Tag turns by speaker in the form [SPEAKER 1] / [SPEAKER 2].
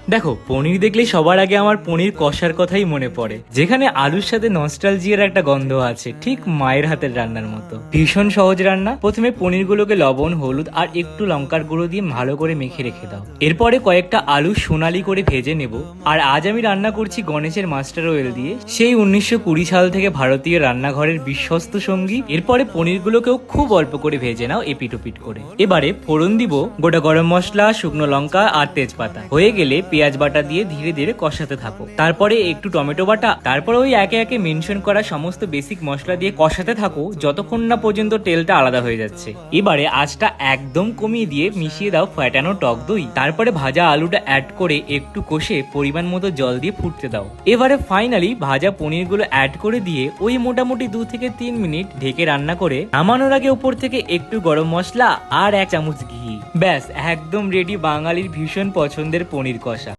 [SPEAKER 1] দেখো, পনির দেখলে সবার আগে আমার পনির কষার কথাই মনে পড়ে, যেখানে আলুর সাথে নস্টালজিয়ার একটা গন্ধ আছে, ঠিক মায়ের হাতের রান্নার মতো। ভীষণ সহজ রান্না। প্রথমে পনিরগুলোকে লবণ, হলুদ আর একটু লঙ্কার গুঁড়ো দিয়ে ভালো করে মেখে রেখে দাও। এরপরে কয়েকটা আলু সোনালি করে ভেজে নেব। আর আজ আমি রান্না করছি গণেশের মাস্টার অয়েল দিয়ে, সেই 1920 সাল থেকে ভারতীয় রান্নাঘরের বিশ্বস্ত সঙ্গী। এরপরে পনিরগুলোকেও খুব অল্প করে ভেজে নাও, এপিট ওপিট করে। এবারে ফোড়ন দিব গোটা গরম মশলা, শুকনো লঙ্কা আর তেজপাতা। হয়ে গেলে পেঁয়াজ বাটা দিয়ে ধীরে ধীরে কষাতে থাকো। তারপরে একটু টমেটো বাটা, তারপরে ওই একে একে মেনশন করা সমস্ত বেসিক মশলা দিয়ে কষাতে থাকো যতক্ষণ না পর্যন্ত তেলটা আলাদা হয়ে যাচ্ছে। এবারে আঁচটা একদম কমিয়ে দিয়ে মিশিয়ে দাও ফ্যাটানো টক দই। তারপরে ভাজা আলুটা অ্যাড করে একটু কষে পরিমাণ মতো জল দিয়ে ফুটতে দাও। এবারে ফাইনালি ভাজা পনিরগুলো অ্যাড করে দিয়ে ওই মোটামুটি 2 থেকে 3 মিনিট ঢেকে রান্না করে নামানোর আগে উপর থেকে একটু গরম মশলা আর 1 চামচ ঘি। ব্যাস, একদম রেডি বাঙালির ভীষণ পছন্দের পনির কষা।